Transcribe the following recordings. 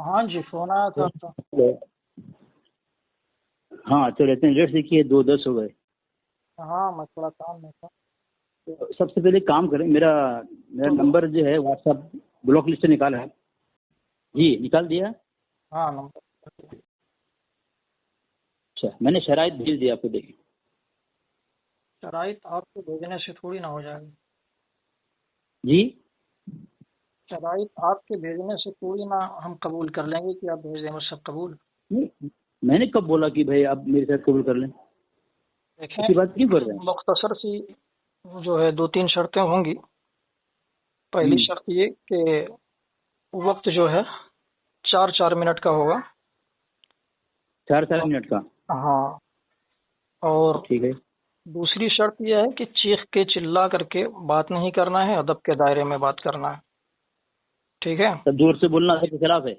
ہاں جی فون آیا تھا تو ہاں تو رہتے ہیں، ریٹ دیکھیے 2:10 ہو گئے. ہاں میں تھوڑا کام میں تھا. سب سے پہلے کام کریں، میرا نمبر جو ہے واٹس ایپ بلاک لسٹ سے نکالا ہے. جی نکال دیا. ہاں نمبر. اچھا میں نے شرائط بھیج دیا آپ کو، دیکھیں. شرائط آپ کو بھیجنے سے تھوڑی نہ ہو جائے گا. جی شرائط آپ کے بھیجنے سے تھوڑی نہ ہم قبول کر لیں گے کہ آپ بھیج دیں، سب قبول. میں نے کب بولا کہ بھائی آپ میرے ساتھ قبول کر لیں؟ دیکھیں ایسی بات کیوں کر رہے ہیں؟ مختصر سی جو ہے 2-3 شرطیں ہوں گی. پہلی شرط یہ کہ وقت جو ہے 4 منٹ کا ہوگا. 4 منٹ کا؟ ہاں. اور ٹھیک ہے. دوسری شرط یہ ہے کہ چیخ کے چلا کر کے بات نہیں کرنا ہے، ادب کے دائرے میں بات کرنا ہے. ٹھیک ہے. تب زور سے بولنا ہے کے خلاف ہے؟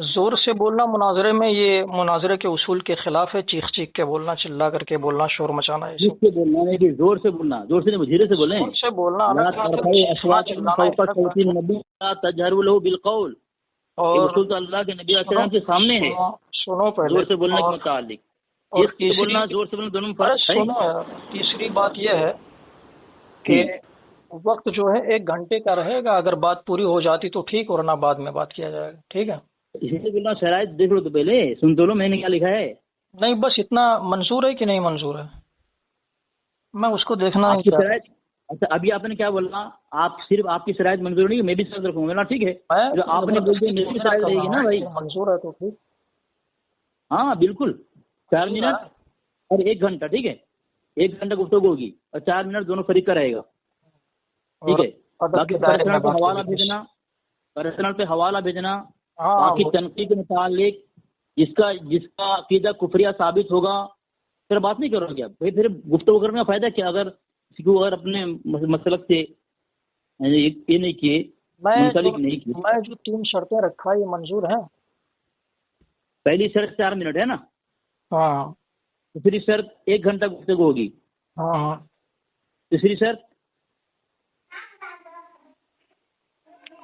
زور سے بولنا مناظرے میں، یہ مناظرے کے اصول کے خلاف ہے. چیخ چیخ کے بولنا، چلا کر کے بولنا، شور مچانا، یہ چیخ سب. کے بولنا نہیں کہ زور سے بولنا. زور سے نہیں، دھیرے سے بولیں. زور سے بولنا لا الگ بات ہے، ترفعوا چیخنا اصواتکم چلانا فوق ایک الگ صوت بات ہے. النبی لا تجهروا له بالقول. یہ اور اصول تو اللہ کے نبی علیہ السلام کے سامنے ہے. سنو پہلے. زور سے بولنے کے متعلق اور چیخ کے بولنا، زور سے بولنا دونوں میں فرق ہے. سنو یار، تیسری بات یہ ہے کہ وقت جو ہے 1 گھنٹے کا رہے گا. اگر بات پوری ہو جاتی تو ٹھیک، ورنہ بعد میں بات کیا جائے گا. ٹھیک ہے. اسی لیے بولنا شرائط دیکھ لو تو پہلے، سن تو لو میں نے کیا لکھا ہے. نہیں بس اتنا منظور ہے کہ نہیں منظور ہے، میں اس کو دیکھنا آپ نہیں کی چاہتا. شرائط. اچھا ابھی آپ نے کیا بولنا، آپ صرف آپ کی شرائط منظور نہیں، میں بھی شرط رکھوں گا نا. ٹھیک ہے جو آپ نے بول دیا میری بھی شرائط رہے گی نا بھائی. منظور ہے تو ٹھیک. ہاں بالکل. 4 منٹ اور 1 گھنٹہ. ٹھیک ہے. 1 گھنٹہ گفتگو ہوگی اور 4 منٹ دونوں فریق کا رہے گا. ٹھیک ہے. باقی پرسنل پہ حوالہ بھیجنا، پرسنل پہ حوالہ بھیجنا. باقی تنقید کے متعلق جس کا عقیدہ کفریہ ثابت ہوگا پھر بات نہیں کرو گے آپ. پھر گفتگو کرنے کا فائدہ کیا اگر کسی کو اگر اپنے مسلک سے یہ نہیں کیے، منسلک نہیں کیے. میں جو 3 شرطیں رکھا یہ منظور ہیں. پہلی شرط 4 منٹ ہے نا. ہاں. دوسری شرط 1 گھنٹہ گفتگو ہوگی. ہاں. تیسری شرط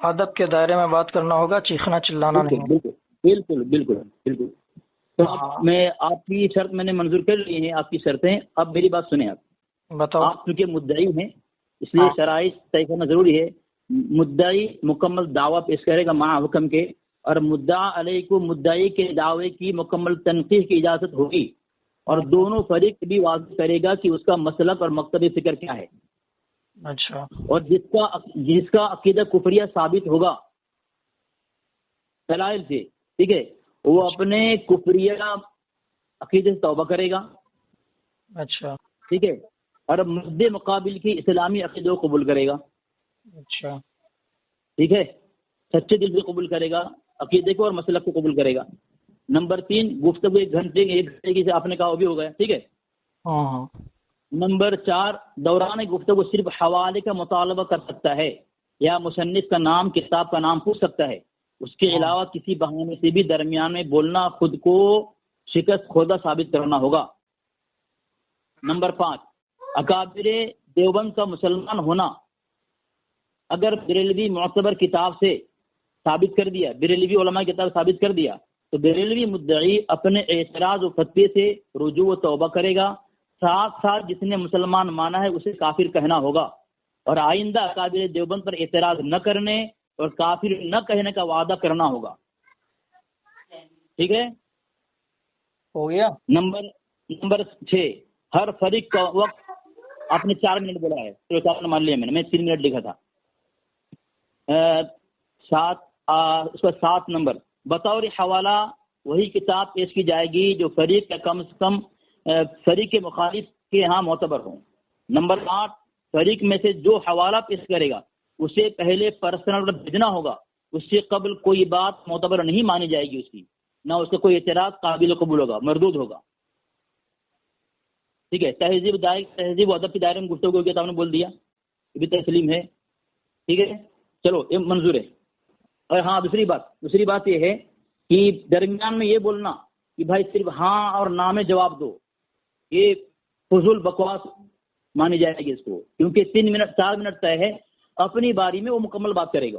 ادب کے دائرے میں بات کرنا ہوگا، چیخنا چلانا نہیں. بالکل بالکل بالکل. تو میں آپ کی شرط میں نے منظور کر لی ہیں، آپ کی شرطیں. اب میری بات سنیں. آپ بتاؤ. آپ چونکہ مدعی ہیں اس لیے شرائط طے کرنا ضروری ہے. مدعی مکمل دعویٰ پیش کرے گا مع حکم کے، اور مدعا علیہ کو مدعی کے دعوے کی مکمل تنقیح کی اجازت ہوگی، اور دونوں فریق بھی واضح کرے گا کہ اس کا مسلک اور مقصد فکر کیا ہے. اچھا. اور جس کا عقیدہ کفریہ ثابت ہوگا دلائل سے، ٹھیک ہے، وہ اپنے کفریہ عقیدے سے توبہ کرے گا. اچھا. ٹھیک ہے. اور مد مقابل کی اسلامی عقیدے کو قبول کرے گا. اچھا. ٹھیک ہے. سچے دل سے قبول کرے گا عقیدے کو اور مسلک کو قبول کرے گا. نمبر 3 گفتگو 1 گھنٹے کی آپ نے کہا وہ بھی ہو گیا. ٹھیک ہے. ہاں. نمبر 4 دوران گفتگو صرف حوالے کا مطالبہ کر سکتا ہے یا مصنف کا نام، کتاب کا نام پوچھ سکتا ہے. اس کے علاوہ کسی بہانے سے بھی درمیان میں بولنا خود کو شکست خوردہ ثابت کرنا ہوگا. نمبر 5 اکابر دیوبند کا مسلمان ہونا اگر بریلوی معتبر کتاب سے ثابت کر دیا، بریلوی علماء کتاب ثابت کر دیا، تو بریلوی مدعی اپنے اعتراض و فتوے سے رجوع و توبہ کرے گا. ساتھ ساتھ جس نے مسلمان مانا ہے اسے کافر کہنا ہوگا، اور آئندہ اکابر دیوبند پر اعتراض نہ کرنے اور کافر نہ کہنے کا وعدہ کرنا ہوگا. ٹھیک ہے. ہو گیا. نمبر 6 ہر فریق کا وقت آپ نے 4 منٹ بولا ہے تو 4 مان لیا میں 3 منٹ لکھا تھا. 7 نمبر بطور حوالہ وہی کتاب پیش کی جائے گی جو فریق کا کم سے کم فریق کے مخالف کے ہاں معتبر ہوں. نمبر 8 فریق میں سے جو حوالہ پیش کرے گا اسے پہلے پرسنل بھیجنا ہوگا. اس سے قبل کوئی بات معتبر نہیں مانی جائے گی، اس کی نہ اس کا کوئی اعتراض قابل قبول ہوگا، مردود ہوگا. ٹھیک ہے. تہذیب و ادب کے دائرے میں گفتگو ہوگی تو آپ نے بول دیا، یہ بھی تسلیم ہے. ٹھیک ہے. چلو یہ منظور ہے. اور ہاں دوسری بات یہ ہے کہ درمیان میں یہ بولنا کہ بھائی صرف ہاں اور نہ میں جواب دو، یہ فضول بکواس مانی جائے گی اس کو، کیونکہ 4 منٹ طے ہے. اپنی باری میں وہ مکمل بات کرے گا.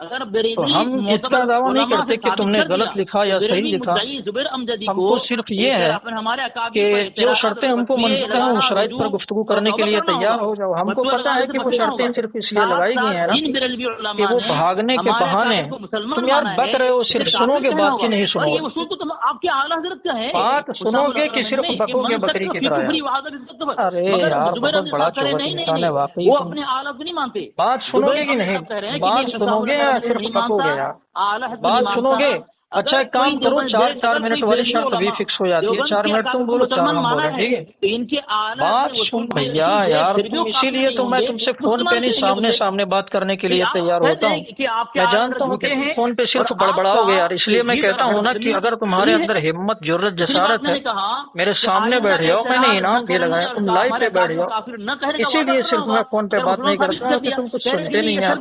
اگر تو ہم اس کا دعویٰ نہیں کرتے کہ تم نے غلط لکھا یا صحیح لکھا، ہم کو صرف یہ ہے کہ جو شرطیں ہم کو منظور ہیں ان شرائط پر گفتگو کرنے کے لیے تیار ہو جاؤ۔ ہم کو پتا ہے کہ وہ شرطیں صرف اس لیے لگائی گئی ہیں نا کہ وہ بھاگنے کے بہانے، تم یار بک رہے ہو، صرف سنو گے بات کی نہیں سنو گے، آپ کے اعلیٰ حضرت کا ہے، بات سنو گے کہ صرف بکو گے بکری کی طرح ہے۔ ارے یار بہت بڑا چوبت انسان ہے واقعی، وہ اپنے اعلیٰ کو نہیں مانتے، بات سنو گے کہ نہیں، بات سنو گے یا صرف بکو گے یار، بات سنو گے؟ اچھا ایک کام کرو، 4 منٹ والی شرط بھی فکس ہو جاتی ہے، 4 منٹ تم بولو 4 ہم بولیں، ٹھیک ہے؟ بات سن بھیا یار، اسی لیے تو میں تم سے فون پہ نہیں سامنے سامنے بات کرنے کے لیے تیار ہوتا ہوں۔ میں جانتا ہوں کہ تم فون پہ صرف بڑبڑاؤ گے یار، اس لیے میں کہتا ہوں نا کہ اگر تمہارے اندر ہمت جرت جسارت ہے میرے سامنے بیٹھ جاؤ، میں نے انعام بھی لگایا، تم لائیو پہ بیٹھ جاؤ، اسی لیے صرف میں فون پہ بات نہیں کرتا کہ تم کچھ سنتے نہیں یار۔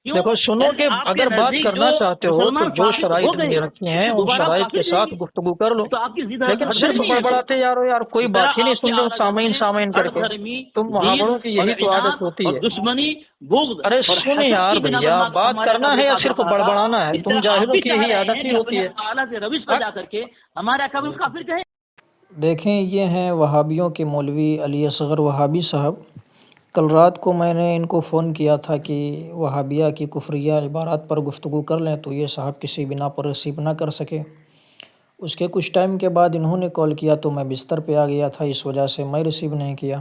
دیکھو سنو کہ اگر بات کرنا چاہتے ہو تو جو شرائط میں رکھی ہیں ان شرائط کے ساتھ گفتگو کر لو، لیکن صرف بڑبڑاتے یار کوئی بات ہی نہیں سن رہے سامعین کر کے، تم محاوروں کی یہی تو عادت ہوتی ہے۔ ارے سن یار بھیا، بات کرنا ہے یا صرف بڑبڑانا ہے؟ تم جاہلوں کی یہی عادت ہی ہوتی ہے۔ دیکھیں یہ ہیں وہابیوں کے مولوی علی اصغر وہابی صاحب۔ کل رات کو میں نے ان کو فون کیا تھا کہ وہابیہ کی کفریہ عبارات پر گفتگو کر لیں، تو یہ صاحب کسی بنا پر ریسیو نہ کر سکے۔ اس کے کچھ ٹائم کے بعد انہوں نے کال کیا تو میں بستر پہ آ گیا تھا، اس وجہ سے میں ریسیو نہیں کیا۔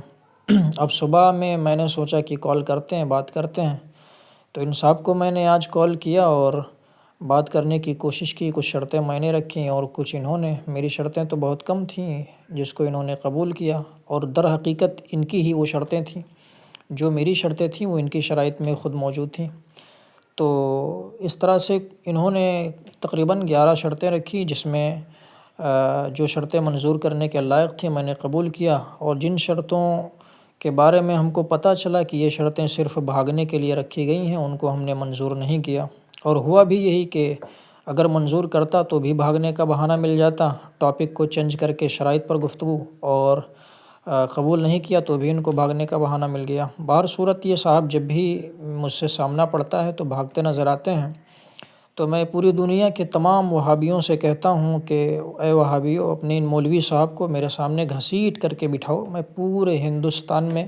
اب صبح میں نے سوچا کہ کال کرتے ہیں، بات کرتے ہیں، تو ان صاحب کو میں نے آج کال کیا اور بات کرنے کی کوشش کی، کچھ شرطیں میں نے رکھیں اور کچھ انہوں نے۔ میری شرطیں تو بہت کم تھیں جس کو انہوں نے قبول کیا، اور در حقیقت ان کی ہی وہ شرطیں تھیں، جو میری شرطیں تھیں وہ ان کی شرائط میں خود موجود تھیں۔ تو اس طرح سے انہوں نے تقریباً 11 شرطیں رکھی، جس میں جو شرطیں منظور کرنے کے لائق تھیں میں نے قبول کیا، اور جن شرطوں کے بارے میں ہم کو پتہ چلا کہ یہ شرطیں صرف بھاگنے کے لیے رکھی گئی ہیں ان کو ہم نے منظور نہیں کیا۔ اور ہوا بھی یہی کہ اگر منظور کرتا تو بھی بھاگنے کا بہانہ مل جاتا، ٹاپک کو چینج کر کے شرائط پر گفتگو، اور قبول نہیں کیا تو بھی ان کو بھاگنے کا بہانہ مل گیا۔ بہر صورت یہ صاحب جب بھی مجھ سے سامنا پڑتا ہے تو بھاگتے نظر آتے ہیں، تو میں پوری دنیا کے تمام وہابیوں سے کہتا ہوں کہ اے وہابیوں، اپنے ان مولوی صاحب کو میرے سامنے گھسیٹ کر کے بٹھاؤ، میں پورے ہندوستان میں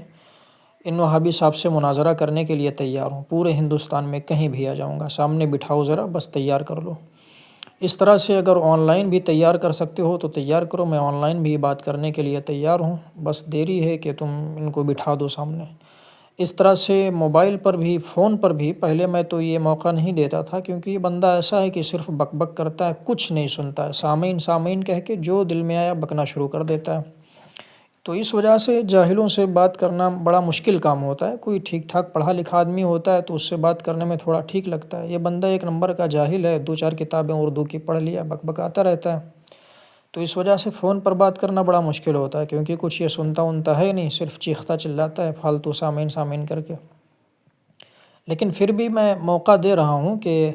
ان وہابی صاحب سے مناظرہ کرنے کے لیے تیار ہوں، پورے ہندوستان میں کہیں بھی آ جاؤں گا، سامنے بٹھاؤ ذرا، بس تیار کر لو۔ اس طرح سے اگر آن لائن بھی تیار کر سکتے ہو تو تیار کرو، میں آن لائن بھی بات کرنے کے لیے تیار ہوں، بس دیری ہے کہ تم ان کو بٹھا دو سامنے۔ اس طرح سے موبائل پر بھی، فون پر بھی پہلے میں تو یہ موقع نہیں دیتا تھا، کیونکہ یہ بندہ ایسا ہے کہ صرف بک بک کرتا ہے، کچھ نہیں سنتا ہے، سامعین کہہ کے جو دل میں آیا بکنا شروع کر دیتا ہے۔ تو اس وجہ سے جاہلوں سے بات کرنا بڑا مشکل کام ہوتا ہے۔ کوئی ٹھیک ٹھاک پڑھا لکھا آدمی ہوتا ہے تو اس سے بات کرنے میں تھوڑا ٹھیک لگتا ہے، یہ بندہ ایک نمبر کا جاہل ہے، 2-4 کتابیں اردو کی پڑھ لیا، بک بکاتا رہتا ہے، تو اس وجہ سے فون پر بات کرنا بڑا مشکل ہوتا ہے، کیونکہ کچھ یہ سنتا ہے نہیں، صرف چیختا چلاتا ہے فالتو سامعین کر کے۔ لیکن پھر بھی میں موقع دے رہا ہوں کہ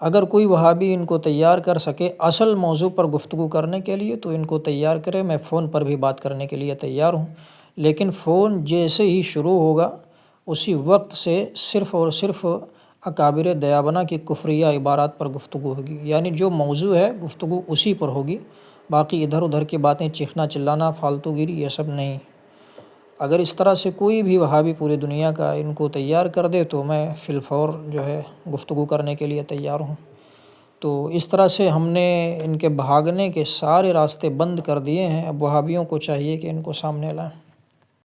اگر کوئی وہابی ان کو تیار کر سکے اصل موضوع پر گفتگو کرنے کے لیے تو ان کو تیار کرے، میں فون پر بھی بات کرنے کے لیے تیار ہوں، لیکن فون جیسے ہی شروع ہوگا اسی وقت سے صرف اور صرف اکابر دیابنا کی کفریہ عبارات پر گفتگو ہوگی، یعنی جو موضوع ہے گفتگو اسی پر ہوگی، باقی ادھر ادھر کی باتیں، چیخنا چلانا، فالتو گیری، یہ سب نہیں۔ اگر اس طرح سے کوئی بھی وہابی پوری دنیا کا ان کو تیار کر دے تو میں فی الفور جو ہے گفتگو کرنے کے لیے تیار ہوں۔ تو اس طرح سے ہم نے ان کے بھاگنے کے سارے راستے بند کر دیے ہیں، اب وہابیوں کو چاہیے کہ ان کو سامنے لائیں۔